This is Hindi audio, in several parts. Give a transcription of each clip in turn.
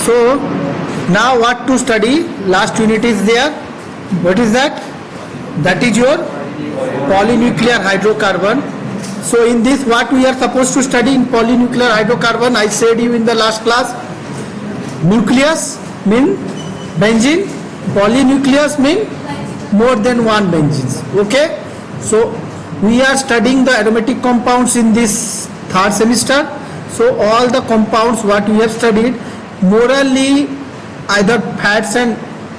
So now what to study? Last unit is there. What is that? That is your polynuclear hydrocarbon. So in this, what we are supposed to study in polynuclear hydrocarbon, I said you in the last class, nucleus mean benzene, polynucleus mean more than one benzenes. Okay, so we are studying the aromatic compounds in this third semester. So all the compounds what we have studied, morally either fats and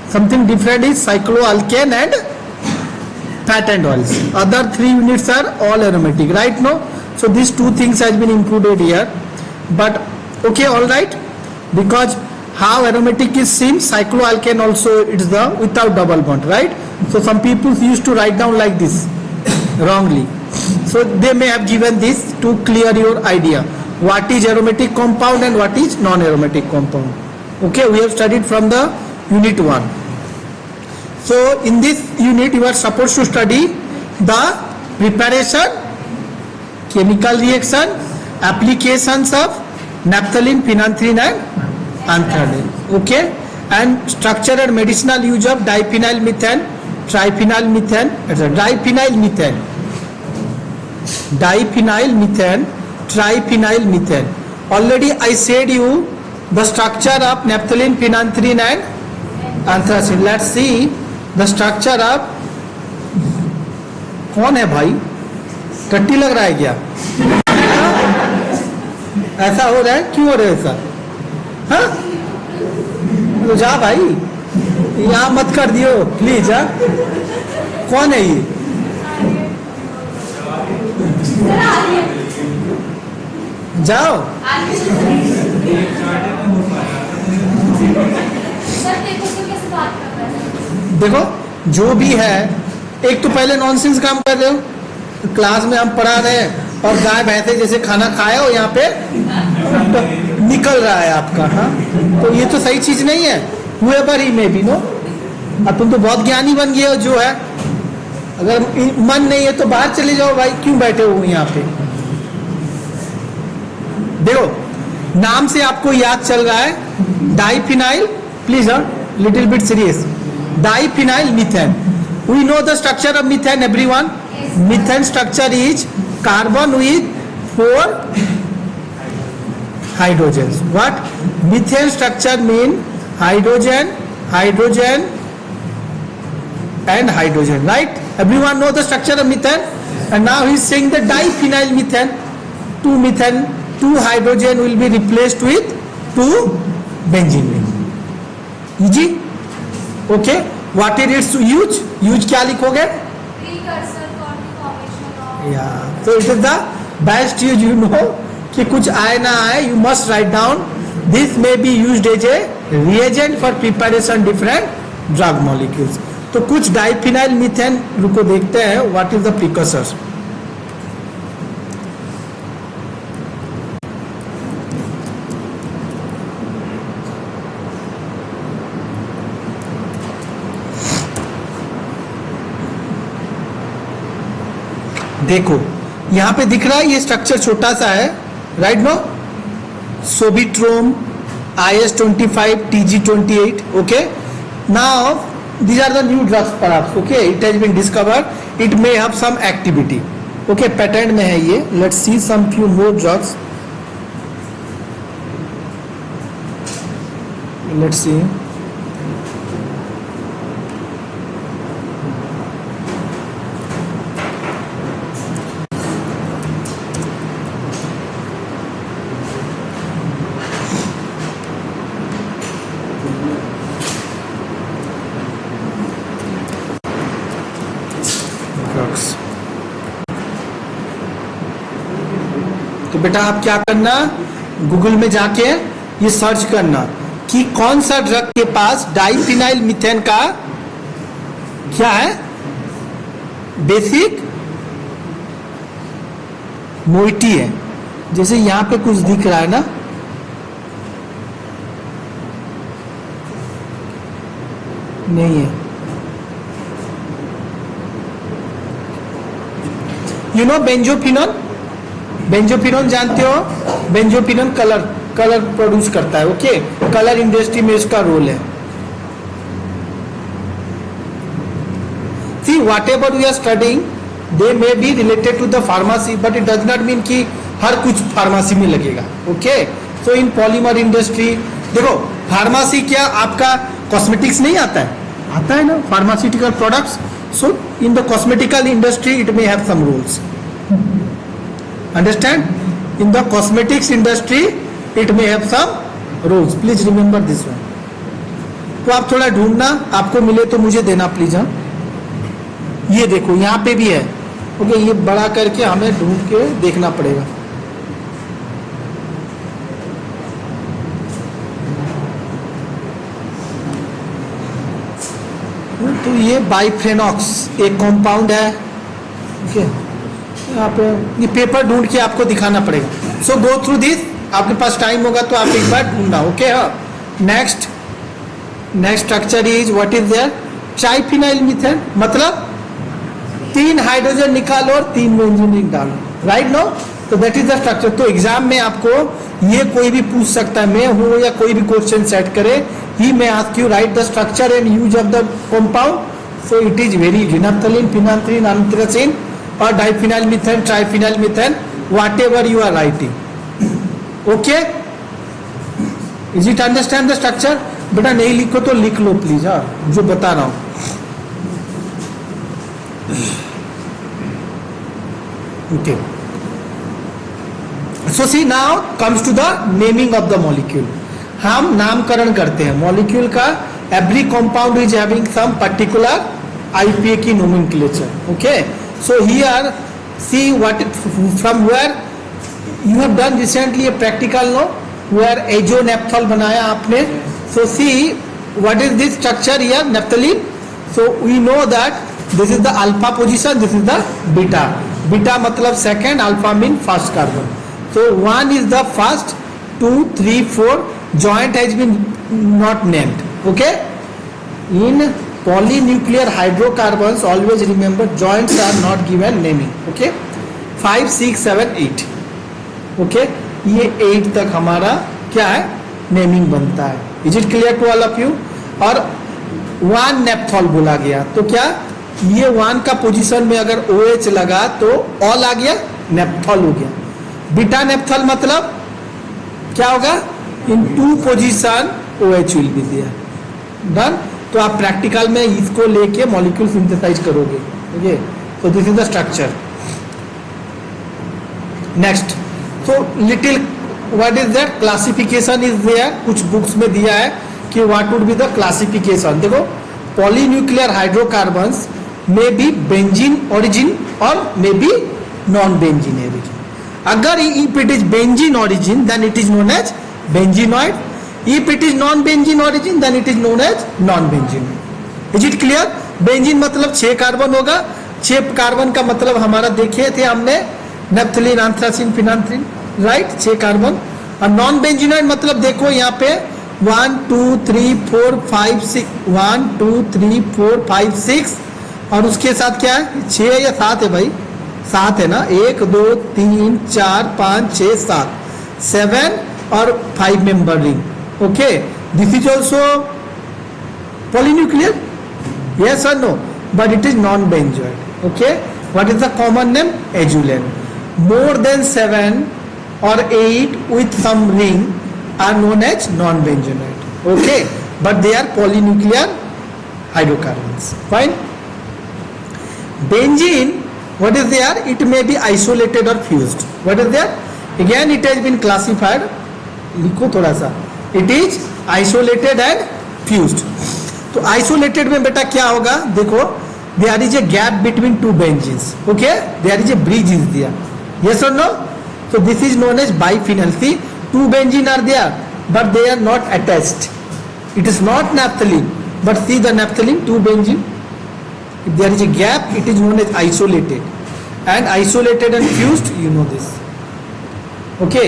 something different is cycloalkane and fat and oils. Other 3 units are all aromatic, right? No, so these 2 things has been included here. But okay, all right, because how aromatic is seen, cycloalkane also it's the without double bond, right? So some people used to write down like this wrongly. So they may have given this to clear your idea what is aromatic compound and what is non-aromatic compound. Okay, we have studied from the unit 1. So in this unit you are supposed to study the preparation, chemical reaction, applications of naphthalene, phenanthrene and anthrazine. Okay, and structure and medicinal use of diphenyl methane, triphenyl methane, diphenyl methane, triphenyl methane. Already I said you the structure of naphthalene, phenanthrene and anthracene. Let's see the structure of, कौन है भाई, टट्टी लग रहा है क्या? ऐसा हो रहा है, क्यों हो रहा है ऐसा? हाँ, तो जा भाई, यहाँ मत कर दियो प्लीज। हाँ, कौन है ये? जाओ। देखो जो भी है, एक तो पहले नॉनसेंस काम कर रहे हो, क्लास में हम पढ़ा रहे हैं और गाय भैंसे जैसे खाना खाए हो यहाँ पे निकल रहा है आपका। हाँ, तो ये तो सही चीज नहीं है। whoever he may be, no, अब तुम तो बहुत ज्ञानी बन गए हो जो है। अगर मन नहीं है तो बाहर चले जाओ भाई, क्यों बैठे हो यहाँ पे? देखो नाम से आपको याद चल रहा है diphenyl, please little bit serious, diphenyl methane. We know the structure of methane, everyone. Methane structure is carbon with 4 hydrogens. What? Methane structure mean hydrogen, hydrogen and hydrogen, right? Everyone know the structure of methane. And now he is saying the diphenyl methane. 2 methane, 2 hydrogen will be replaced with 2 benzene. Easy? Okay. What is its use? Use क्या लिखोगे? Precursor for the formation of. Yeah. So it is the best use, you know, कि कुछ आए ना आए, you must write down. This may be used as a reagent for preparation different drug molecules. तो कुछ डाइफिनाइल मीथेन रुको देखते हैं what is the precursor. देखो यहाँ पे दिख रहा है, ये स्ट्रक्चर छोटा सा है, राइट नो? सोबिट्रोम, IS-25, TG-28, okay? Now these are the new drugs perhaps, okay? It has been discovered, it may have some activity, okay? Patent में है ये. Let's see some few more drugs. Let's see. तो बेटा आप क्या करना, गूगल में जाके ये सर्च करना कि कौन सा ड्रग के पास डाइफिनाइल मीथेन का क्या है बेसिक मोइटी है. जैसे यहाँ पे कुछ दिख रहा है ना, नहीं है. यू नो बेंजोफिनोन, बेंजोफिनोन जानते हो? बेंजोफिनोन कलर कलर प्रोड्यूस करता है. ओके, कलर इंडस्ट्री में इसका रोल है. See, whatever we are studying, they may be related to the pharmacy, but it does not mean कि हर कुछ फार्मेसी में लगेगा. Okay, so in polymer industry, देखो फार्मेसी क्या आपका कॉस्मेटिक्स नहीं आता है? आता है ना, pharmaceutical products. So in the cosmetical industry it may have some rules. Understand? In the cosmetics industry it may have some rules. Please remember this one. तो आप थोड़ा ढूंढना, आपको मिले तो मुझे देना प्लीज. हाँ, ये देखो यहाँ पे भी है. ओके, ये बड़ा करके हमें ढूंढ के देखना पड़ेगा. तो ये बाइफेनॉक्स एक कंपाउंड है. ओके, यहाँ पे ये पेपर ढूंढ के आपको दिखाना पड़ेगा. सो गो थ्रू दिस. आपके पास टाइम होगा तो आप एक बार ढूंढना. ओके, हाँ. Next structure is what is there? Triphenyl methane. मतलब 3 हाइड्रोजन निकालो और 3 बेंजीन रिंग डालो. Right no? तो दैट इज द स्ट्रक्चर. तो एग्जाम में आपको ये कोई भी पूछ सकता है, मैं हूं या कोई भी क्वेश्चन सेट करे, he may ask you write the structure and use of the compound. So it is very naphthalene, phenanthrene, anthracene और diphenyl methane, triphenyl methane, whatever you are writing. Okay, is it understand the structure? बेटा नहीं लिखो तो लिख लो प्लीज. हाँ, जो बता रहा हूं. Okay. So see, now comes to the naming of the molecule. हम नामकरण करते हैं मॉलिक्यूल का. Every compound is having some particular IPA की nomenclature. Okay. So here, see what from where you have done recently a practical, no, where azonaphthol बनाया आपने. So see what is this structure here, naphthalene. So we know that this is the alpha position, this is the beta. Beta मतलब second, alpha mean first carbon. So 1 is the first, 2, 3, 4. Joint has been not named. Okay. In polynuclear hydrocarbons, always remember joints are not given naming. Okay. 5, 6, 7, 8. Okay. ये 8 तक हमारा क्या है? नेमिंग बनता है. Is it clear to all of you? और 1 नेप्थॉल बोला गया तो क्या ये 1 का पोजीशन में अगर OH लगा तो ऑल आ गया, नेप्थॉल हो गया. बीटा नेप्थॉल मतलब क्या होगा? In 2 position OH will be there. Done. तो आप प्रैक्टिकल में इसको लेके मॉलिक्यूल सिंथेसाइज करोगे. Okay, so this is the structure. Next, so little what is that? Classification is there. कुछ बुक्स में दिया है कि what would be the classification. देखो, polynuclear hydrocarbons may be benzene origin or may be non-benzene origin. अगर if it is benzene origin then it is known as benzenoid. If it is non-benzene origin then it is known as non-benzenoid. Is it clear? Benzene मतलब 6 कार्बन होगा. 6 कार्बन का मतलब हमारा देखे थे हमने naphthalene, anthracene, phenanthrene. Right, 6 carbon. और नॉन बेंजीनॉइड मतलब देखो यहाँ पे 1, 2, 3, 4, 5, 6. 1, 2, 3, 4, 5, 6 और उसके साथ क्या है? 6 या 7 है भाई? 7 है ना. 1, 2, 3, 4, 5, 6, 7. 7 और 5 member ring. Okay, this is also polynuclear? Yes or no? But it is non-benzoid. Okay, what is the common name? Azulene. More than 7 or 8 with some ring are known as non-benzoid. Okay, but they are polynuclear hydrocarbons. Fine. Benzene, what is there? It may be isolated or fused. What is there? Again, it has been classified. लिखो थोड़ा सा. It is isolated and fused. तो isolated में बेटा क्या होगा? देखो, there is a gap between 2 benzenes. Okay, there is a bridge is there. Yes or no? So this is known as biphenyl. See, 2 benzene are there, but they are not attached. It is not naphthalene, but see the naphthalene, 2 benzene. If there is a gap, it is known as isolated. And isolated and fused, you know this. Okay,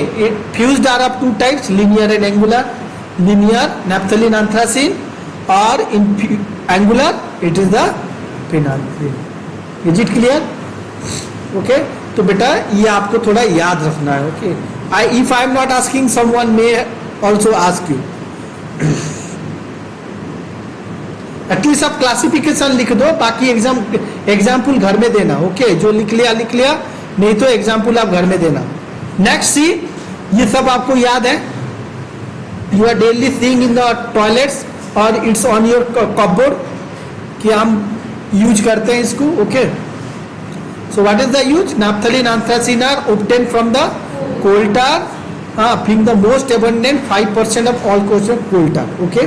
fused are of 2 types, linear and angular. Linear, naphthalene, anthracene, or in angular, it is the phenanthrene. Is it clear? Okay. तो बेटा ये आपको थोड़ा याद रखना है. Okay, if I am not asking someone may also ask you. At least आप क्लासिफिकेशन लिख दो, बाकी एग्जाम्पल घर में देना. ओके, जो लिख लिया, नहीं तो एग्जाम्पल आप घर में देना. नेक्स्ट सी, ये सब आपको याद है. You are daily seeing in the toilets और इट्स ऑन योर कपबोर्ड कि हम यूज करते हैं इसको. Okay, so what is the use? Naphthalene anthracene are obtain from the coal tar, being the most abundant 5% of all causes of coal tar. Okay,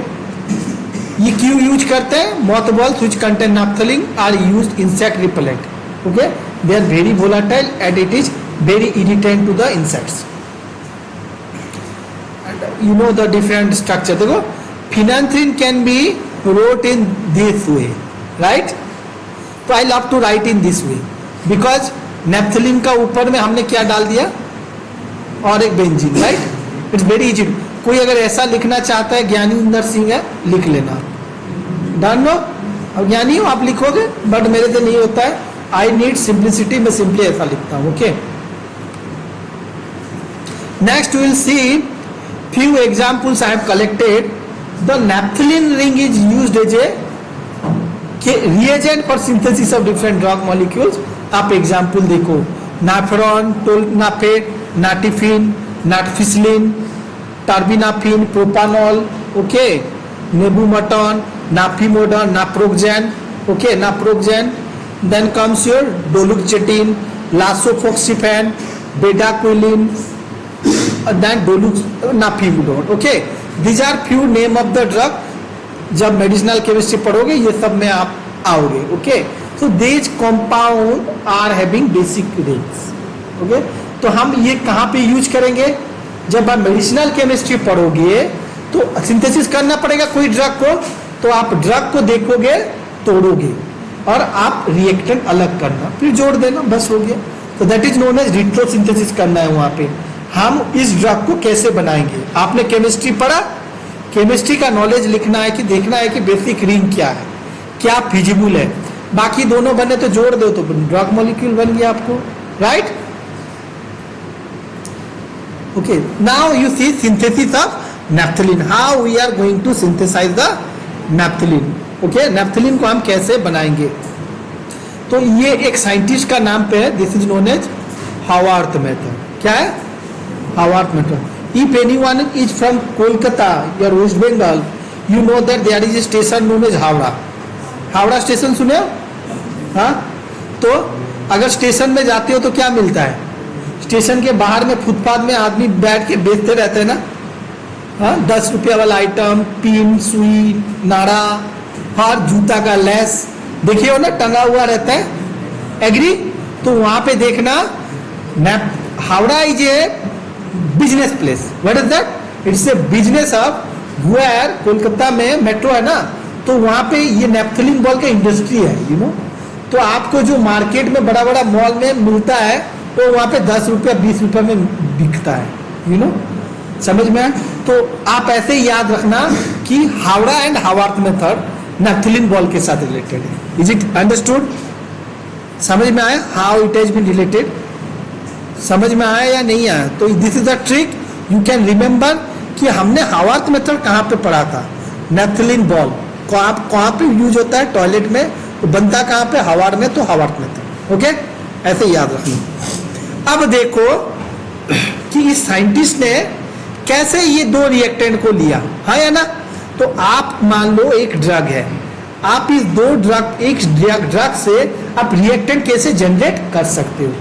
ये क्यों यूज करते हैं? mothballs which contain naphthalene are used insect repellent. Okay, they are very volatile and it is very irritant to the insects. And you know the different structure. देखो, phenanthrene can be wrote in this way, right? तो I love to write in this way because naphthalene का ऊपर में हमने क्या डाल दिया? और एक benzene, right? It's very easy. कोई अगर ऐसा लिखना चाहता है, ज्ञानींदर सिंह है, लिख लेना. Done no? अब ज्ञानी हो आप लिखोगे, बट मेरे से नहीं होता है. आई नीड सिंप्लिसिटी, मैं सिंपली ऐसा लिखता हूं. Okay, next will see few examples I have collected. The naphthalene ring is used as a reagent for synthesis of different drug molecules. आप एग्जाम्पल देखो, नाफेरॉन, tolnaftate, naftifine, nafcillin, terbinafine, propranolol, okay, nabumetone, nafimidone, naproxen, okay, naproxen. Then comes your duloxetine, lasofoxifene, bedaquiline, then nafimidone. Okay, these are few name of the drug. जब मेडिसिनल केमिस्ट्री पढ़ोगे ये सब में आप आओगे. Okay, so these compound are having basic rings. Okay, तो हम ये कहाँ पे यूज करेंगे? जब आप मेडिसिनल केमिस्ट्री पढ़ोगे तो सिंथेसिस करना पड़ेगा कोई ड्रग को, तो आप ड्रग को देखोगे, तोड़ोगे और आप रिएक्टेंट अलग करना, फिर जोड़ देना, बस हो गया. तो दैट इज नोन एज रिट्रोसिंथेसिस करना है. वहां पे हम इस ड्रग को कैसे बनाएंगे? आपने केमिस्ट्री पढ़ा, केमिस्ट्री का नॉलेज लिखना है कि देखना है कि बेसिक रिंग क्या है, क्या फिजिबल है. बाकी दोनों बने तो जोड़ दो तो ड्रग मॉलिक्यूल बन गया आपको, right? Okay, now you see synthesis of naphthalene. How we are going to synthesize the naphthalene? Okay, naphthalene को हम कैसे बनाएंगे? तो ये एक साइंटिस्ट का नाम पे है. This is known as Haworth method. क्या है? Haworth method. If anyone is from Kolkata or West Bengal, you know that there is a station known as Howrah. Howrah station सुने हो? हाँ, तो अगर स्टेशन में जाते हो तो क्या मिलता है? स्टेशन के बाहर में फुटपाथ में आदमी बैठ के बेचते रहते हैं ना. हाँ, 10 रुपया वाला आइटम, पिन, सुई, नाड़ा, और जूता का लेस देखिए हो ना, टंगा हुआ रहता है. एग्री? तो वहां पे देखना, Howrah is a business place. What is that? It's a business of where Kolkata में मेट्रो है ना, तो वहां पे ये नैप्थलीन बॉल का इंडस्ट्री है. यू नो, तो आपको जो मार्केट में बड़ा बड़ा मॉल में मिलता है तो वहाँ पे 10 रुपया 20 रुपया में बिकता है. यू नो, समझ में? तो आप ऐसे ही याद रखना कि Howrah and Haworth method naphthalene ball के साथ रिलेटेड है. Is it understood? समझ में आया how it has been related? समझ में आया या नहीं आया? तो this is the trick you can remember कि हमने हावर्थ मेथड कहाँ पे पढ़ा था. नैप्थलीन बॉल कहाँ पे यूज होता है? टॉयलेट में. तो बनता कहाँ पे? हावर्थ में. तो हावर्थ मेथड. ओके, ऐसे याद रखना. अब देखो कि इस साइंटिस्ट ने कैसे ये दो रिएक्टेंट को लिया, हाँ या ना? तो आप मान लो एक ड्रग है, आप इस दो ड्रग, एक ड्रग से आप रिएक्टेंट कैसे जनरेट कर सकते हो?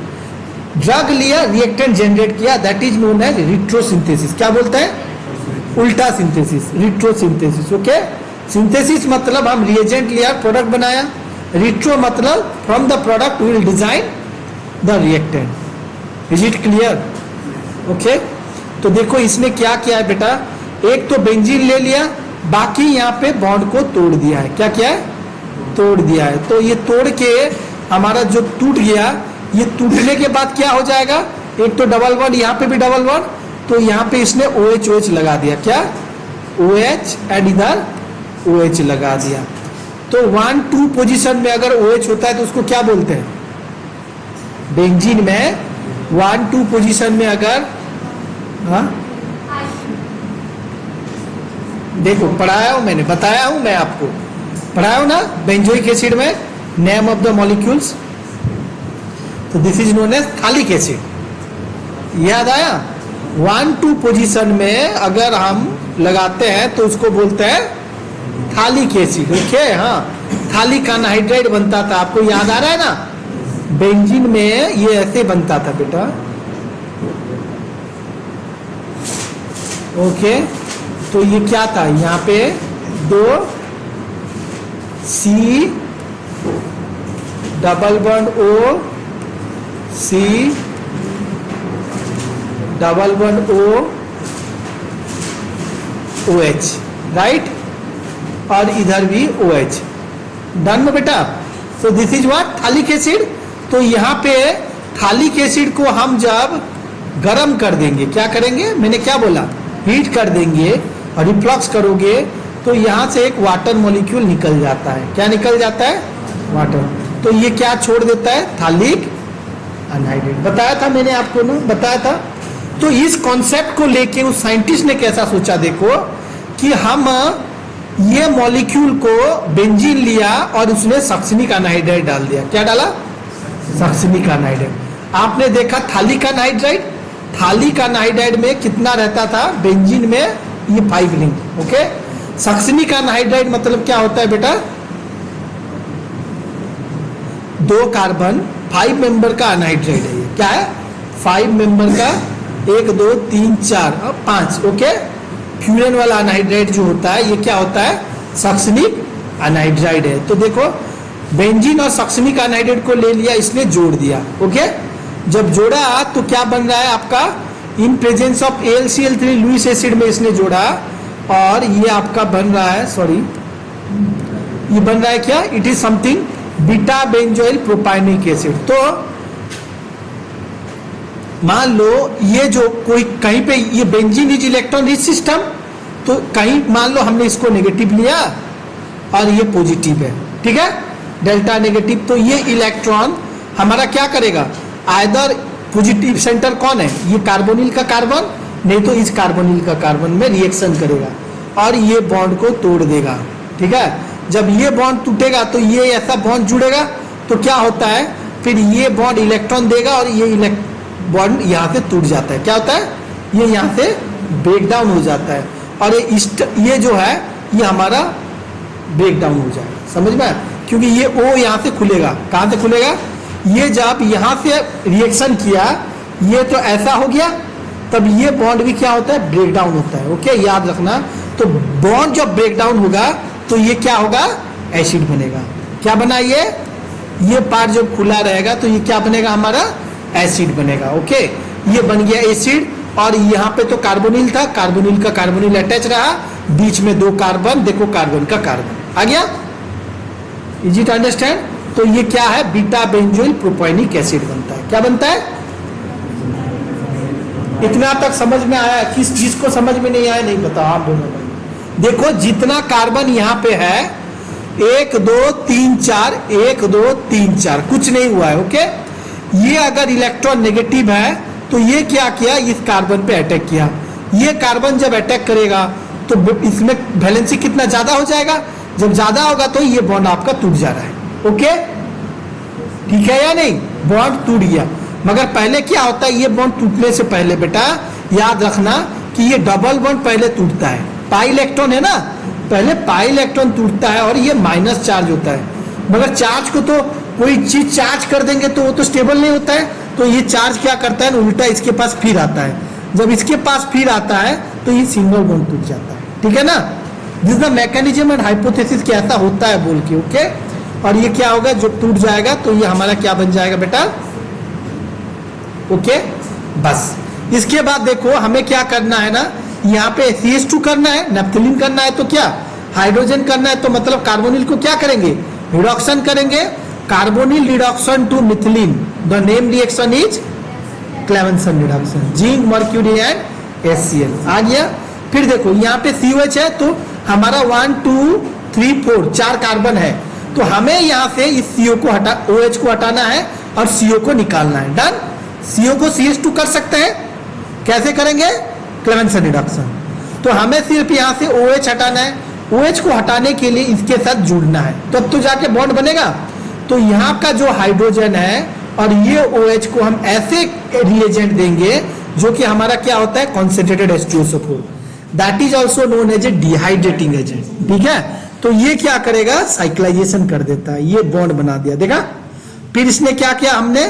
ड्रग लिया, रिएक्टेंट जनरेट किया, दैट इज नोन एज रिट्रोसिंथेसिस. क्या बोलते हैं? उल्टा सिंथेसिस, रिट्रोसिंथेसिस. ओके, सिंथेसिस मतलब हम रिएजेंट लिया, प्रोडक्ट बनाया. रिट्रो मतलब from the product will design the reactant. Is it clear? Okay, तो देखो इसने क्या किया है बेटा, एक तो बेंजीन ले लिया, बाकी यहाँ पे बॉन्ड को तोड़ दिया है. क्या किया है? तोड़ दिया है. तो ये तोड़ के हमारा जो टूट गया, ये टूटने के बाद क्या हो जाएगा? एक तो डबल बॉन्ड, यहाँ पे भी डबल बॉन्ड, तो यहाँ पे इसने OH लगा दिया. क्या? OH एंड इधर OH लगा दिया. तो 1-2 पोजीशन में अगर OH होता है तो उसको क्या बोलते हैं? बेंजीन में 1-2 पोजीशन में अगर, हाँ देखो पढ़ाया हूं मैंने, बताया हूं मैं आपको, पढ़ाया हूं ना बेंजोइक एसिड में नेम ऑफ द मॉलिक्यूल्स, तो this is known as phthalic acid. याद आया? 1-2 पोजीशन में अगर हम लगाते हैं तो उसको बोलते हैं थालिक एसिड। ओके, हाँ, थालिक अनहाइड्राइड बनता था, आपको याद आ रहा है ना? बेंजीन में ये ऐसे बनता था बेटा। ओके, तो ये क्या था? यहाँ पे 2 C double bond O, C double bond O, OH, right, और इधर भी OH। डन में बेटा? So this is what? Phthalic acid. तो यहाँ पे थालिक एसिड को हम जब गर्म कर देंगे, क्या करेंगे? मैंने क्या बोला? हीट कर देंगे और रिफ्लक्स करोगे तो यहाँ से एक वाटर मॉलिक्यूल निकल जाता है। क्या निकल जाता है? वाटर। तो ये क्या छोड़ देता है? थालिक अनहाइड्राइड। बताया था मैंने आपको ना, बताया था। तो इस कॉन्सेप्ट को लेके उस साइंटिस्ट ने कैसा सोचा, देखो कि हम ये मॉलिक्यूल को बेंजीन लिया और उसने सक्सिनिक अनहाइड्राइड डाल दिया। क्या डाला? Succinic anhydride. आपने देखा थालिक अनहाइड्राइड, थालिक अनहाइड्राइड में कितना रहता था? बेंजीन में ये 5 रिंग। ओके, सक्सिनिक अनहाइड्राइड मतलब क्या होता है बेटा? 2 कार्बन 5 मेंबर का अनहाइड्राइड है। ये क्या है? 5 मेंबर का, 1 2 3 4 और 5। ओके, फ्यूरन वाला अनहाइड्राइड जो होता है ये क्या होता है? सक्सिनिक अनहाइड्राइड है। तो देखो बेंजीन और सक्सिनिक अनहाइड्राइड को ले लिया, इसने जोड़ दिया। ओके, जब जोड़ा तो क्या बन रहा है आपका? In presence of AlCl3 Lewis acid में इसने जोड़ा और ये आपका बन रहा है, सॉरी, ये बन रहा है क्या? It is something beta benzoyl propionic acid. तो मान लो ये जो कोई कहीं पे ये benzene is electron rich system, तो कहीं मान लो हमने इसको नेगेटिव लिया और ये पॉजिटिव है, ठीक है, डेल्टा नेगेटिव। तो ये इलेक्ट्रॉन हमारा क्या करेगा? आइदर पॉजिटिव सेंटर कौन है? ये कार्बोनिल का कार्बन, नहीं तो इस कार्बोनिल का कार्बन में रिएक्शन करेगा और ये बॉन्ड को तोड़ देगा। ठीक है, जब ये बॉन्ड टूटेगा तो ये ऐसा बॉन्ड जुड़ेगा तो क्या होता है? फिर ये बॉन्ड इलेक्ट्रॉन देगा और ये बॉन्ड यहाँ से टूट जाता है। क्या होता है? ये यहाँ से ब्रेक डाउन हो जाता है और ये जो है ये हमारा ब्रेक डाउन हो जाएगा। समझ में? क्योंकि ये O यहाँ से खुलेगा। कहाँ से खुलेगा? ये जब यहाँ से रिएक्शन किया, ये तो ऐसा हो गया, तब ये बॉन्ड भी क्या होता है? ब्रेक डाउन होता है। ओके, याद रखना। तो बॉन्ड जब ब्रेक डाउन होगा तो ये क्या होगा? एसिड बनेगा। क्या बना? ये पार्ट जब खुला रहेगा तो ये क्या बनेगा? हमारा एसिड बनेगा। ओके, ये बन गया एसिड और यहाँ पे तो कार्बोनिल था, कार्बोनिल का कार्बोनिल अटैच रहा, बीच में 2 कार्बन, देखो कार्बन का कार्बन आ गया। Easy to understand? तो ये क्या है? बीटा बेंजोइल प्रोपाइनिक एसिड बनता है। क्या बनता है? इतना तक समझ में आया? किस चीज को समझ में नहीं आया नहीं बताओ आप दोनों में। देखो जितना कार्बन यहाँ पे है 1 2 3 4, 1 2 3 4, कुछ नहीं हुआ है। ओके, ये अगर इलेक्ट्रॉन नेगेटिव है तो ये क्या किया? इस कार्बन पे अटैक किया। ये कार्बन जब अटैक करेगा तो इसमें वैलेंसी कितना ज्यादा हो जाएगा? जब ज्यादा होगा तो ये बॉन्ड आपका टूट जा रहा है। ओके, ठीक है या नहीं? बॉन्ड टूट गया। मगर पहले क्या होता है? ये बॉन्ड टूटने से पहले बेटा याद रखना कि ये डबल बॉन्ड पहले टूटता है। पाई इलेक्ट्रॉन है ना, पहले पाई इलेक्ट्रॉन टूटता है और ये माइनस चार्ज होता है। मगर चार्ज को तो कोई चीज चार्ज कर देंगे तो वो तो स्टेबल नहीं होता है, तो ये चार्ज क्या करता है? उल्टा इसके पास फिर आता है। जब इसके पास फिर आता है तो ये सिंगल बॉन्ड टूट जाता है। ठीक है ना? This the mechanism and hypothesis कि ऐसा होता है बोल के। ओके, और ये क्या होगा? जब टूट जाएगा तो ये हमारा क्या बन जाएगा बेटा? ओके, बस इसके बाद देखो हमें क्या करना है ना, यहाँ पे CH2 करना है, नेप्थलीन करना है, तो क्या हाइड्रोजन करना है, तो मतलब कार्बोनिल को क्या करेंगे? रिडक्शन करेंगे। Carbonyl reduction to methylene, the name reaction is Clemmensen reduction, zinc mercury and HCl आ गया। फिर देखो यहाँ पे COH है तो हमारा 1 2 3 4 4 कार्बन है, तो हमें यहाँ से इस CO को OH को हटाना है और CO को निकालना है। डन। CO को CH2 कर सकते हैं, कैसे करेंगे? Clemmensen reduction. तो हमें सिर्फ यहाँ से OH हटाना है, OH को हटाने के लिए इसके साथ जुड़ना है, तब तो जाके बॉन्ड बनेगा। तो यहाँ का जो हाइड्रोजन है और ये OH को हम ऐसे रिएजेंट देंगे जो कि हमारा क्या होता है? Concentrated H2SO4, that is also known as a dehydrating agent. ठीक है, तो ये क्या करेगा? साइक्लाइजेशन कर देता है, ये बॉन्ड बना दिया। देखा, फिर इसने क्या किया? हमने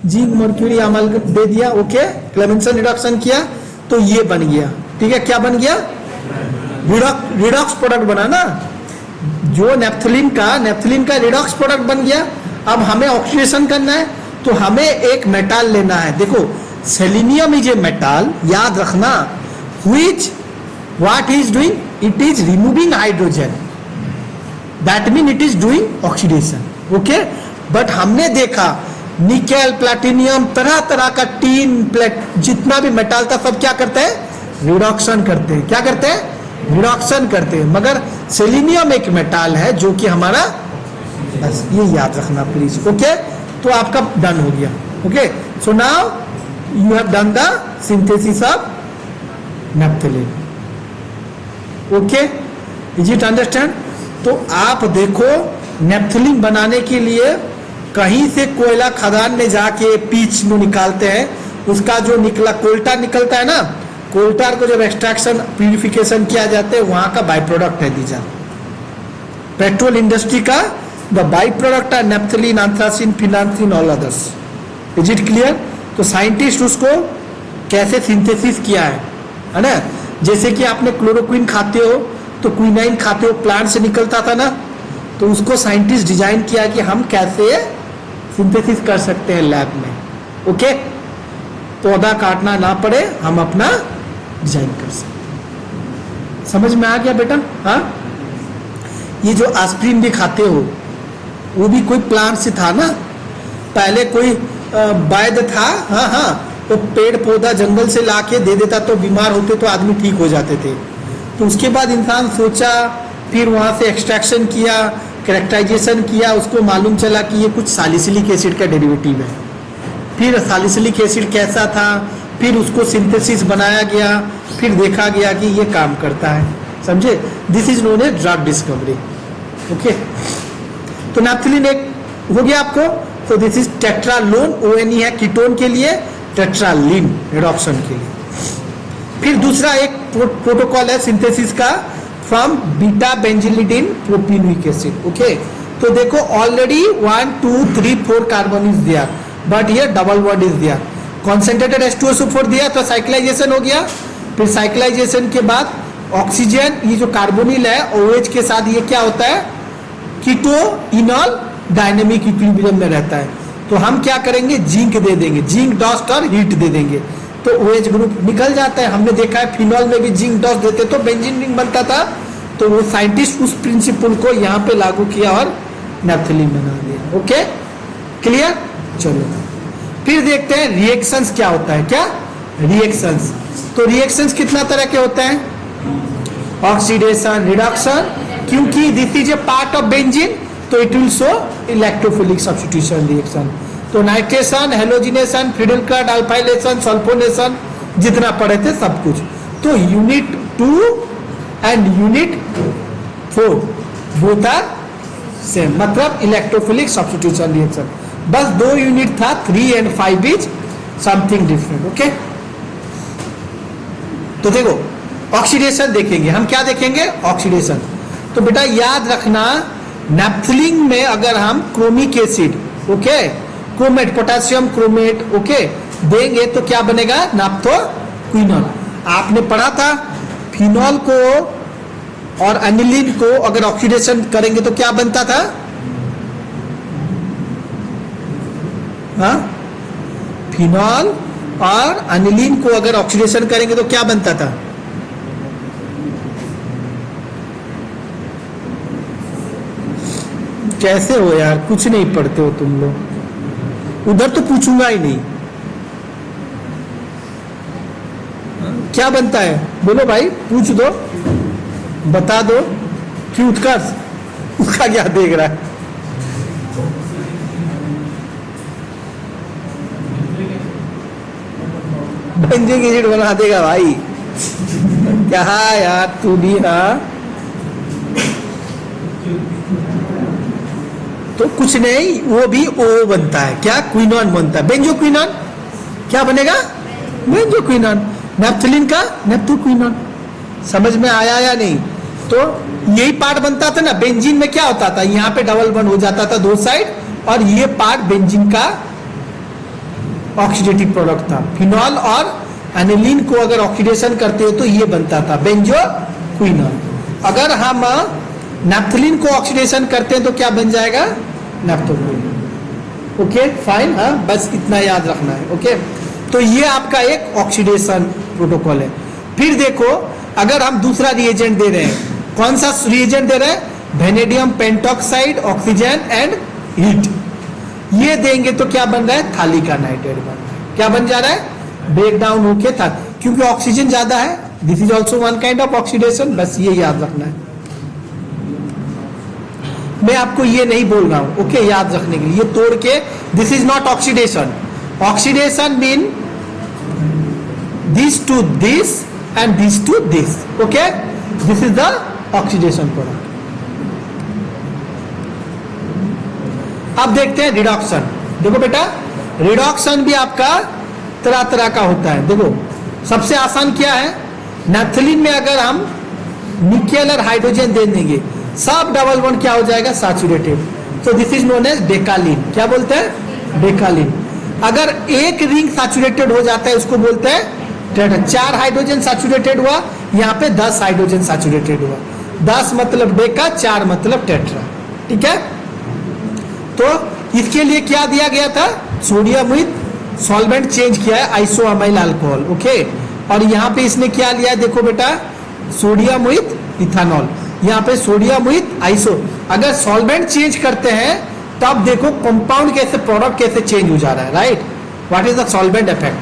जिंक मर्क्यूरी अमालगम दे दिया, ओके, क्लेमेंसन रिडक्शन किया, तो ये बन गया। ठीक है, क्या बन गया? रिडॉक्स प्रोडक्ट बना ना, जो नेप्थलीन का रिडॉक्स प्रोडक्ट बन गया। अब हमें ऑक्सीडेशन करना है, तो हमें एक मेटाल लेना है। देखो, सेलेनियम इज ए मेटाल, याद रखना, which what is doing? It is removing hydrogen, that mean it is doing oxidation, okay. But हमने देखा निकेल, प्लैटिनियम, तरह तरह का टीन, प्लेट, जितना भी मेटाल था सब क्या करते हैं? रिडक्शन करते हैं। क्या करते हैं? रिडक्शन करते हैं। मगर सेलेनियम एक मेटाल है जो कि हमारा, बस ये याद रखना प्लीज, ओके। तो आपका डन हो गया, okay. So now you have done the synthesis of naphthalene, okay. Is it understand? तो आप देखो, नेप्थलीन बनाने के लिए कहीं से कोयला खदान में जाके पीच में निकालते हैं, उसका जो निकला कोल्टा निकलता है ना, कोल्टार को जब एक्सट्रैक्शन प्यूरिफिकेशन किया जाता है, वहां का बाई प्रोडक्ट है दीजा। पेट्रोल इंडस्ट्री का द बाई प्रोडक्ट है naphthalene, anthracene, phenanthrene, all others. Is it clear? तो साइंटिस्ट उसको कैसे सिंथेसिस किया है ना? जैसे कि आपने क्लोरोक्विन खाते हो तो क्विनाइन खाते हो, प्लांट से निकलता था ना, तो उसको साइंटिस्ट डिजाइन किया कि हम कैसे सिंथेसिस कर सकते हैं लैब में, ओके। पौधा काटना ना पड़े, हम अपना डिजाइन कर सकते। समझ में आ गया बेटा? हाँ, ये जो एस्पिरिन भी खाते हो वो भी कोई प्लांट से था ना, पहले कोई वैद्य था, हाँ हाँ, तो पेड़ पौधा जंगल से लाके दे देता, तो बीमार होते तो आदमी ठीक हो जाते थे। तो उसके बाद इंसान सोचा, फिर वहां से एक्सट्रैक्शन किया, कैरेक्टराइजेशन किया, उसको मालूम चला कि ये कुछ सैलिसिलिक एसिड का डेरिवेटिव है। फिर सैलिसिलिक एसिड कैसा था, फिर उसको सिंथेसिस बनाया गया, फिर देखा गया कि ये काम करता है, समझे? This is known as drug discovery, okay. तो नेप्थलीन एक हो गया आपको। तो दिस इज टेट्रालोन, ONE है कीटोन के लिए, टेट्रालीन रिडक्शन के लिए। फिर दूसरा एक प्रोटोकॉल है सिंथेसिस का, फ्रॉम बीटा बेंजिलिडिन प्रोपिनुइक एसिड, ओके। तो देखो, ऑलरेडी 1 2 3 4 कार्बन इज दिया, बट ये डबल बॉन्ड इज दिया, कॉन्सेंट्रेटेड H2SO4 दिया, तो साइक्लाइजेशन हो गया। फिर साइक्लाइजेशन के बाद ऑक्सीजन, ये जो कार्बोनिल है OH के साथ, ये क्या होता है? कीटो इनॉल डायनेमिक इक्विलिब्रियम में रहता है। तो हम क्या करेंगे? जिंक दे देंगे, जिंक डस्ट और हीट दे देंगे, तो OH ग्रुप निकल जाता है। हमने देखा है फिनॉल में भी जिंक डस्ट देते तो बेंजीन रिंग बनता था। तो वो साइंटिस्ट उस प्रिंसिपल को यहाँ पे लागू किया और नेप्थलीन बना दिया, ओके। क्लियर? चलो फिर देखते हैं रिएक्शंस क्या होता है। क्या रिएक्शंस? तो रिएक्शंस कितना तरह के होते हैं? ऑक्सीडेशन, रिडक्शन, क्योंकि this is a part of benzene, तो it will show electrophilic substitution reaction. तो nitration, halogenation, Friedel Crafts, alkylation, sulfonation, जितना पढ़े थे सब कुछ। तो unit 2 and unit 4 both are same, मतलब इलेक्ट्रोफिलिक सब्स्टिट्यूशन रिएक्शन। बस 2 यूनिट था, 3 and 5 is something different, okay. तो देखो, ऑक्सीडेशन देखेंगे हम। क्या देखेंगे? ऑक्सीडेशन। तो बेटा याद रखना, नेप्थलीन में अगर हम chromic acid, okay, chromate, potassium chromate, okay, देंगे तो क्या बनेगा? नाप्थोक्विनोन। आपने पढ़ा था फिनॉल को और अनिलीन को अगर ऑक्सीडेशन करेंगे तो क्या बनता था? हाँ, फिनॉल और अनिलीन को अगर ऑक्सीडेशन करेंगे तो क्या बनता था? कैसे हो यार, कुछ नहीं पढ़ते हो तुम लोग। उधर तो पूछूंगा ही नहीं। क्या बनता है? बोलो भाई, पूछ दो, बता दो। क्यों उत्कर्ष, उसका क्या देख रहा है? बेंजोइक एसिड बना देगा भाई, क्या यार तू भी। हाँ तो कुछ नहीं, वो भी ओ बनता है, क्या क्विनॉन बनता है, बेंजोक्विनॉन क्या बनेगा, बेंजोक्विनॉन। नेप्थलीन का नेप्थोक्विनॉन। समझ में आया या नहीं? तो यही पार्ट बनता था ना बेंजीन में, क्या होता था यहाँ पे डबल बॉन्ड हो जाता था दो साइड, और ये पार्ट बेंजीन का ऑक्सीडेटिव प्रोडक्ट था। फिनॉल और एनिलीन को अगर ऑक्सीडेशन करते हो तो ये बनता था बेंजोक्विनॉन। अगर हम नेप्थलीन को ऑक्सीडेशन करते हैं तो क्या बन जाएगा, नेप्थोक्विनॉन। ओके फाइन, हाँ बस इतना याद रखना है। ओके तो ये आपका एक ऑक्सीडेशन प्रोटोकॉल है। फिर देखो अगर हम दूसरा रिएजेंट दे रहे हैं, कौन सा रिएजेंट दे रहे हैं, vanadium pentoxide, oxygen and heat, ये देंगे तो क्या बन रहा है, थाली का नाइट्रेट बन रहा है। क्या बन जा रहा है, ब्रेक डाउन होके था, क्योंकि ऑक्सीजन ज्यादा है। This is also one kind of oxidation, बस ये याद रखना है। मैं आपको ये नहीं बोल रहा हूं, ओके याद रखने के लिए, ये तोड़ के, this is not oxidation. Oxidation mean this to this and this to this, okay this is the oxidation product. अब देखते हैं रिडक्शन। देखो बेटा रिडक्शन भी आपका तरह तरह का होता है। देखो सबसे आसान क्या है, नेप्थलीन में अगर हम निकेल और हाइड्रोजन दे देंगे, सब डबल बॉन्ड क्या हो जाएगा, saturated. So this is known as decalin. क्या बोलते हैं, डेकालीन। अगर एक रिंग सैचुरेटेड हो जाता है उसको बोलते हैं टेट्रा। 4 हाइड्रोजन सैचुरेटेड हुआ, यहाँ पे 10 हाइड्रोजन सैचुरेटेड हुआ। 10 मतलब डेका, 4 मतलब टेट्रा। ठीक है, तो इसके लिए क्या दिया गया था, सोडियम विथ सॉल्वेंट चेंज किया है आइसोअमाइल अल्कोहल। ओके और यहाँ पे इसने क्या लिया है, देखो बेटा सोडियम विथ इथानॉल, यहाँ पे सोडियम विथ आइसो। अगर सॉल्वेंट चेंज करते हैं तब देखो कंपाउंड कैसे, प्रोडक्ट कैसे चेंज हो जा रहा है, right. What is the solvent effect,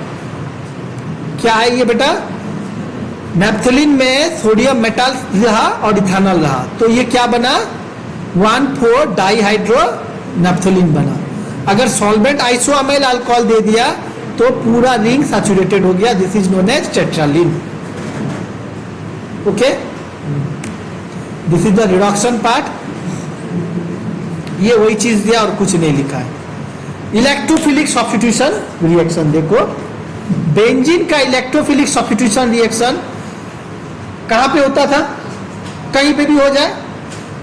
क्या है ये बेटा, नेप्थलीन में सोडियम मेटल रहा और इथानॉल रहा, तो ये क्या बना, 1,4 डाइहाइड्रो नेप्थलीन बना। अगर सॉल्वेंट आइसोअमाइल अल्कोहल दे दिया तो पूरा रिंग सैचुरेटेड हो गया, this is known as tetralin. Okay this is the reduction part. ये वही चीज दिया और कुछ नहीं लिखा है। इलेक्ट्रोफिलिक सब्स्टिट्यूशन रिएक्शन, देखो बेंजीन का इलेक्ट्रोफिलिक सब्स्टिट्यूशन रिएक्शन कहां पे होता था, कहीं पे भी हो जाए।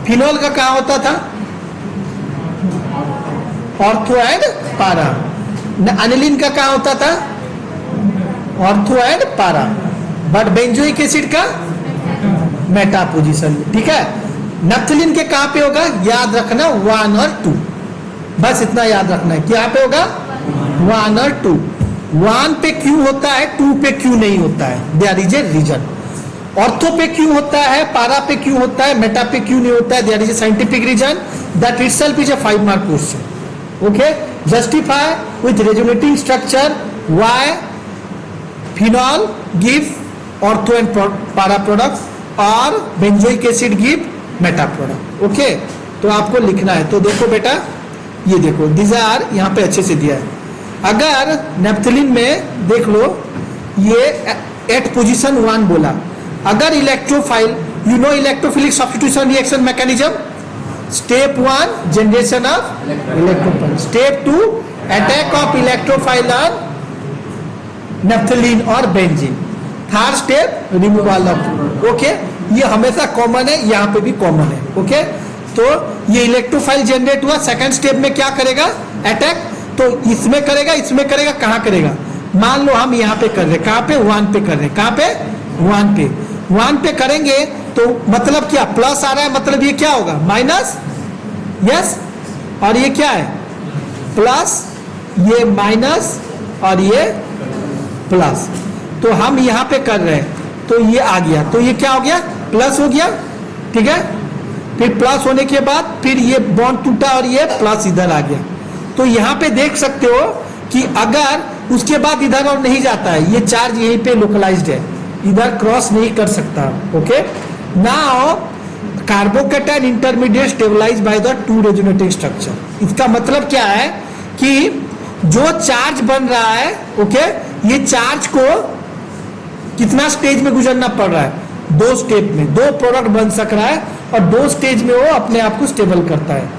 फिनॉल का कहां होता था, ऑर्थो एंड पारा। एनिलीन का कहां होता था, ऑर्थो एंड पारा। बट बेंजोइक एसिड का मेटा पोजीशन। ठीक है, नेप्थलीन के कहां पे होगा, याद रखना 1 और 2, बस इतना याद रखना है। क्या पे होगा, 1 और 2। 1 पे क्यों होता है, 2 पे क्यों नहीं होता है, there is a reason. Ortho पे क्यों होता है, पारा पे क्यों होता है, मेटा पे क्यों नहीं होता है, there is a scientific reason. That itself is a 5 mark question. Okay justify with resonating structure why phenol give ortho and para products और benzoic acid give meta product. Okay तो आपको लिखना है। तो देखो बेटा ये देखो दिस आर यहाँ पे अच्छे से दिया है। अगर नेप्थलीन में देख लो ये एट पोजीशन 1 बोला, अगर electrophile, you know electrophilic substitution reaction mechanism, step 1 generation of electrophile, step 2 attack of electrophile on naphthalene और benzene, third step removal of. Okay ये हमेशा कॉमन है, यहाँ पे भी कॉमन है। ओके तो ये इलेक्ट्रोफाइल जनरेट हुआ, सेकंड स्टेप में क्या करेगा, अटैक। तो इसमें करेगा, इसमें करेगा, कहाँ करेगा, मान लो हम यहाँ पे कर रहे, कहाँ पे 1 पे कर रहे, कहाँ पे 1 पे, 1 पे करेंगे तो मतलब क्या, प्लस आ रहा है, मतलब ये क्या होगा, माइनस, यस, और ये क्या है, प्लस, ये माइनस और ये प्लस। तो हम यहाँ पे कर रहे हैं तो ये आ गया, तो ये क्या हो गया, प्लस हो गया। ठीक है, फिर प्लस होने के बाद फिर ये बॉन्ड टूटा और ये प्लस इधर आ गया। तो यहाँ पे देख सकते हो कि अगर उसके बाद इधर और नहीं जाता है, ये चार्ज यहीं पे लोकलाइज्ड है, इधर क्रॉस नहीं कर सकता। Okay now carbocation intermediate stabilise by the 2 resonating structure. इसका मतलब क्या है कि जो चार्ज बन रहा है, ओके, ये चार्ज को कितना स्टेज में गुजरना पड़ रहा है? 2 स्टेप में 2 प्रोडक्ट बन सक रहा है और 2 स्टेज में वो अपने आप को स्टेबल करता है।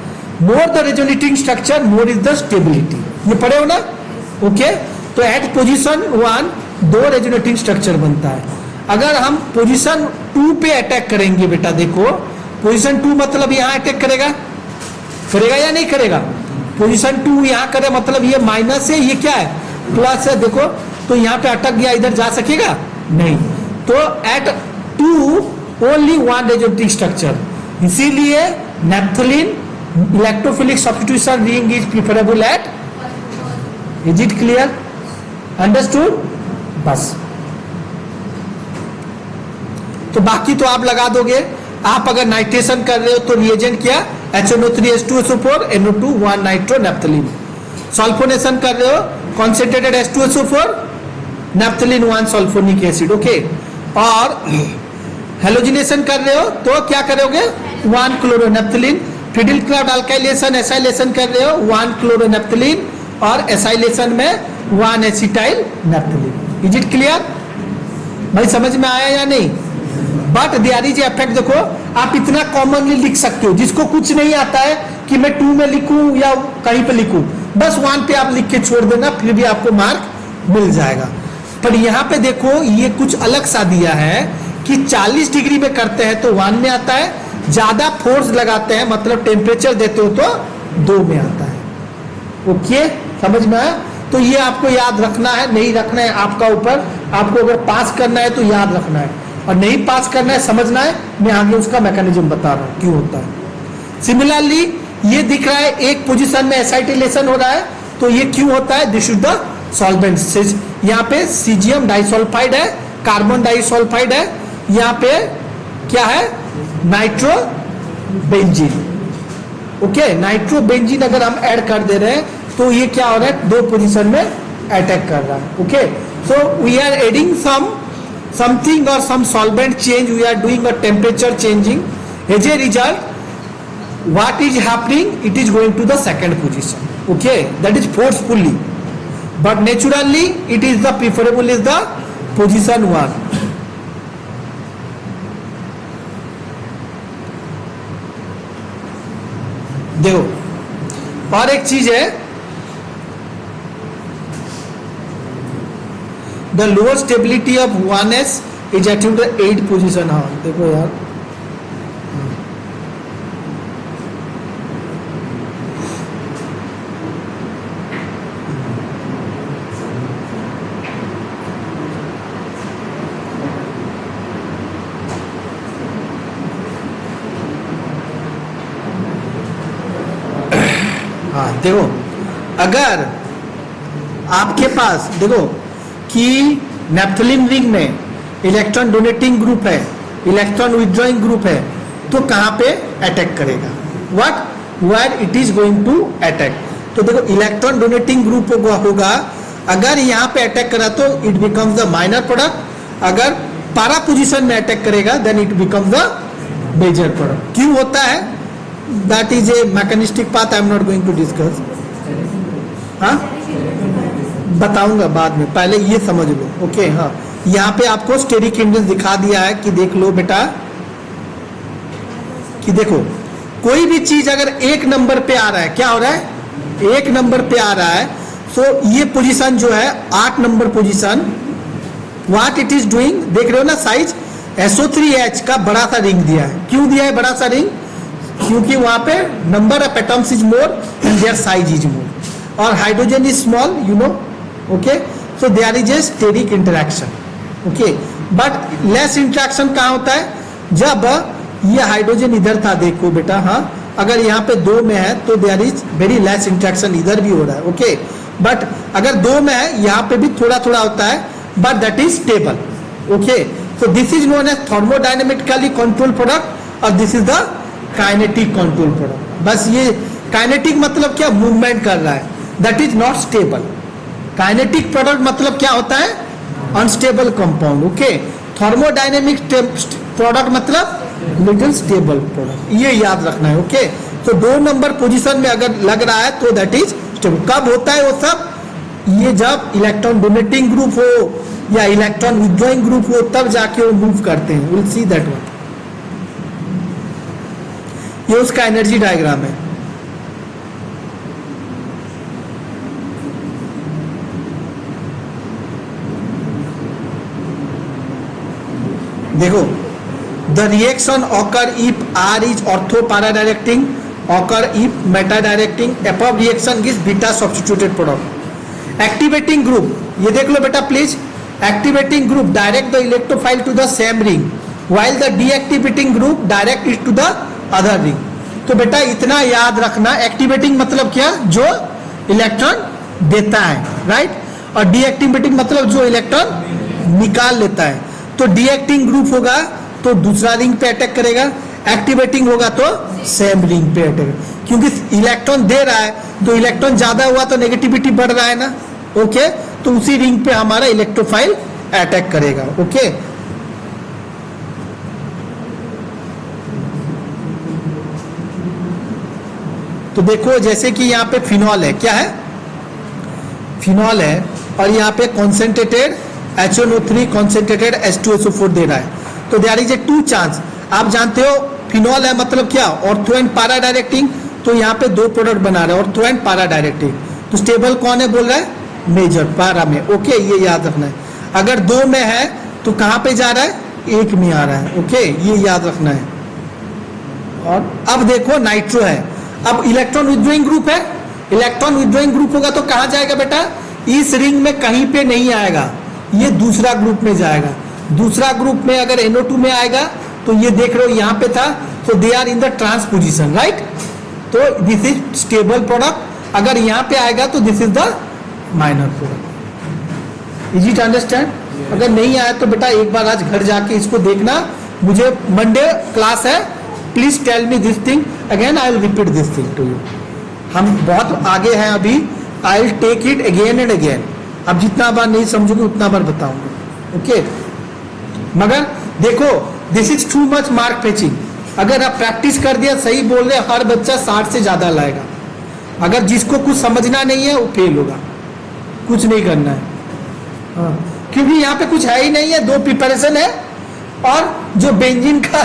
More the resonating structure more is the stability. ये पढ़े हो ना? ओके, तो एट पोजीशन 1 2 रेजोनेटिंग स्ट्रक्चर बनता है। अगर हम पोजीशन 2 पे अटैक करेंगे बेटा, देखो पोजीशन 2 मतलब यहाँ अटैक करेगा, करेगा या नहीं करेगा? पोजीशन 2 यहाँ करे मतलब ये माइनस है, ये क्या है? प्लस है। देखो तो यहाँ पे अटक गया, इधर जा सकेगा नहीं। तो एट 2 ओनली 1 रेजोनेटिंग स्ट्रक्चर, इसीलिए naphthalene electrophilic substitution ring is preferable at. Is it clear? Understood? बस, तो बाकी तो आप लगा दोगे। आप अगर नाइट्रेशन कर रहे हो तो रिएजेंट क्या? HNO3H2SO4 NO2 1 nitro naphthalene. Sulphonation कर रहे हो, concentrated H2SO4 naphthalene 1 sulphonic acid, okay. और हेलोजिनेशन कर रहे हो तो क्या करोगे? 1 chloronaphthalene. Friedel Crafts alkylation acylation कर रहे हो 1 क्लोरोनैप्थलीन और एसाइलेशन में 1 acetyl naphthalene. Is it clear? भाई समझ में आया या नहीं? But there is effect. देखो आप इतना कॉमनली लिख सकते हो, जिसको कुछ नहीं आता है कि मैं 2 में लिखूं या कहीं पे लिखूं, बस 1 पे आप लिख के छोड़ देना, फिर भी आपको मार्क मिल जाएगा। पर यहाँ पे देखो ये कुछ अलग सा दिया है कि 40 डिग्री में करते हैं तो 1 में आता है, ज्यादा फोर्स लगाते हैं मतलब टेम्परेचर देते हो तो 2 में आता है। ओके, समझ में आया? तो ये आपको याद रखना है, नहीं रखना है आपका ऊपर। आपको अगर पास करना है तो याद रखना है, और नहीं पास करना है समझना है। मैं आगे उसका मैकेनिज्म बता रहा हूं क्यों होता है। सिमिलरली ये दिख रहा है एक पोजीशन में एसाइटिलेशन हो रहा है, तो ये क्यों होता है? This is the solvent. यहाँ पे सीजियम डाइसल्फाइड है, कार्बन डाइसल्फाइड है, यहाँ पे क्या है? Nitro benzene. Okay, nitro benzene अगर हम ऐड कर दे रहे हैं तो ये क्या हो रहा है? 2 पोजीशन में अटैक कर रहा है। Okay, so we are adding something or some solvent change, we are doing a temperature changing. As a result, what is happening? It is going to the second position. Okay, that is forcefully, but naturally it is the preferable is the position 1. देखो और एक चीज है, the lower stability of 1s is at the 8th position। हाँ देखो यार, हाँ देखो अगर आपके पास देखो कि नैप्थलीन रिंग में इलेक्ट्रॉन डोनेटिंग ग्रुप है, इलेक्ट्रॉन विथड्रॉइंग ग्रुप है, तो कहाँ पे अटैक करेगा? What where it is going to attack. तो देखो इलेक्ट्रॉन डोनेटिंग ग्रुप होगा, अगर यहाँ पे अटैक करा तो it becomes the minor product, अगर पैरा पोजीशन में अटैक करेगा then it becomes the major product. क्यों होता है? That is a mechanistic path, I am not going to discuss. हाँ बताऊंगा बाद में, पहले ये समझ लो। ओके, हाँ यहाँ पे आपको स्टेरिक इंडेक्स दिखा दिया है कि देख लो बेटा, कि देखो कोई भी चीज अगर 1 नंबर पे आ रहा है, क्या हो रहा है? 1 नंबर पे आ रहा है, सो ये पोजीशन जो है 8 number position, what it is doing देख रहे हो ना? साइज SO3H का बड़ा सा रिंग दिया है। क्यों दिया है बड़ा सा रिंग? क्योंकि वहां पे number of atoms is more and their size is more, और hydrogen is small, you know. Okay, so there is a steric interaction. Okay, but less interaction कहाँ होता है? जब ये हाइड्रोजन इधर था, देखो बेटा, हाँ अगर यहाँ पे 2 में है तो there is very less interaction, इधर भी हो रहा है। ओके, बट अगर 2 में है यहाँ पे भी थोड़ा थोड़ा होता है, but that is stable. Okay, so this is known as thermodynamically control product और this is the kinetic control product. बस ये काइनेटिक मतलब क्या? मूवमेंट कर रहा है, that is not stable. Kinetic product मतलब क्या होता है? Unstable compound. Okay, thermodynamic product मतलब लिटिल स्टेबल प्रोडक्ट, ये याद रखना है। ओके, तो 2 नंबर पोजीशन में अगर लग रहा है तो दैट इज स्टेबल। कब होता है वो सब? ये जब इलेक्ट्रॉन डोनेटिंग ग्रुप हो या इलेक्ट्रॉन विड्रॉइंग ग्रुप हो तब जाके वो मूव करते हैं. Will see that one. ये उसका एनर्जी डायग्राम है. देखो, the reaction occur if R is ortho para directing, occur if meta directing. Above reaction gives beta substituted product. Activating group, ये देख लो बेटा please. Activating group direct the electrophile to the same ring, while the deactivating group direct it to the other ring. तो बेटा इतना याद रखना, एक्टिवेटिंग मतलब क्या, जो इलेक्ट्रॉन देता है, राइट, और डीएक्टिवेटिंग मतलब जो इलेक्ट्रॉन निकाल लेता है. तो डीएक्टिंग ग्रुप होगा तो दूसरा रिंग पे अटैक करेगा, एक्टिवेटिंग होगा तो सेम रिंग पे अटैक, क्योंकि इलेक्ट्रॉन दे रहा है तो इलेक्ट्रॉन ज्यादा हुआ तो नेगेटिविटी बढ़ रहा है ना. ओके, तो उसी रिंग पे हमारा इलेक्ट्रोफाइल अटैक करेगा. ओके, तो देखो जैसे कि यहाँ पे फिनॉल है, क्या है, फिनॉल है, और यहाँ पे कॉन्सेंट्रेटेड HNO3 कॉन्सेंट्रेटेड H2SO4 दे रहा है. तो देयर इज ए 2 चांस. आप जानते हो फिनॉल है मतलब क्या, ऑर्थो एंड पैरा डायरेक्टिंग. तो यहाँ पे 2 प्रोडक्ट बना रहे हैं, ऑर्थो एंड पैरा डायरेक्टिंग. तो स्टेबल कौन है बोल रहा है, मेजर पैरा में. ओके, ये याद रखना है. अगर 2 में है तो कहाँ पे जा रहा है, 1 में आ रहा है. ओके, ये याद रखना है. और अब देखो नाइट्रो है. अब इलेक्ट्रॉन विड्रॉइंग ग्रुप है, इलेक्ट्रॉन विड्रॉइंग ग्रुप होगा तो कहाँ जाएगा बेटा, इस रिंग में कहीं पे नहीं आएगा, ये दूसरा ग्रुप में जाएगा. दूसरा ग्रुप में अगर NO2 में आएगा तो ये देख रहे हो यहाँ पे था, तो they are in the trans position, right. तो दिस इज स्टेबल प्रोडक्ट. अगर यहाँ पे आएगा तो this is the minor product. Is it understand. अगर नहीं आया तो बेटा एक बार आज घर जाके इसको देखना. मुझे मंडे क्लास है, please tell me this thing again, I will repeat this thing to you. हम बहुत आगे हैं अभी, I will take it again and again. अब जितना बार नहीं समझोगे उतना बार बताऊंगा. ओके, मगर देखो this is too much mark fetching. अगर आप प्रैक्टिस कर दिया, सही बोल रहे, हर बच्चा 60 से ज्यादा लाएगा. अगर जिसको कुछ समझना नहीं है वो फेल होगा. कुछ नहीं करना है. हाँ, क्योंकि यहाँ पे कुछ है ही नहीं है. 2 प्रिपरेशन है, और जो बेंजीन का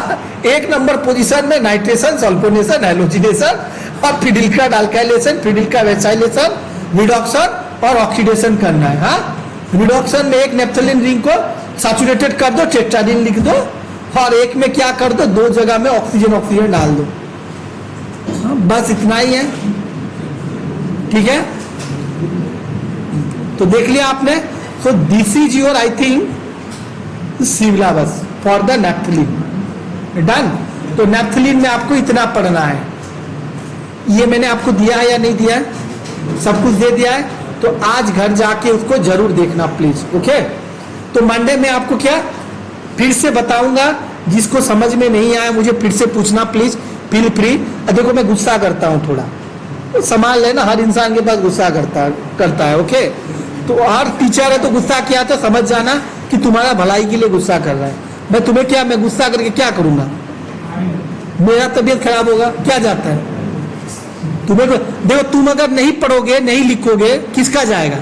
1 नंबर पोजीशन में नाइट्रेशन, सल्फोनेशन, हैलोजिनेशन और फिडिल का डाल्काइलेशन, फिडिल का वेसाइलेशन, रिडॉक्शन और ऑक्सीडेशन करना है. हाँ, रिडॉक्शन में एक नेप्थलीन रिंग को सैचुरेटेड कर दो, टेट्राडिन लिख दो, और एक में क्या कर दो, 2 जगह में ऑक्सीजन डाल दो. हाँ, बस इतना ही है. ठीक है, तो देख लिया आपने. सो this is your I think syllabus for the naphthalene. Done. तो नैप्थलीन में आपको इतना पढ़ना है. ये मैंने आपको दिया है या नहीं दिया है, सब कुछ दे दिया है. तो आज घर जाके उसको जरूर देखना प्लीज. ओके, तो मंडे में आपको क्या फिर से बताऊंगा. जिसको समझ में नहीं आया मुझे फिर से पूछना प्लीज, फील फ्री. देखो मैं गुस्सा करता हूँ थोड़ा, तो संभाल लेना, हर इंसान के पास गुस्सा करता है. ओके, तो हर टीचर है तो गुस्सा किया तो समझ जाना कि तुम्हारा भलाई के लिए गुस्सा कर रहा है. मैं तुम्हें क्या, मैं गुस्सा करके क्या करूंगा, मेरा तबीयत खराब होगा, क्या जाता है तुम्हें. देखो तुम अगर नहीं पढ़ोगे, नहीं लिखोगे, किसका जाएगा,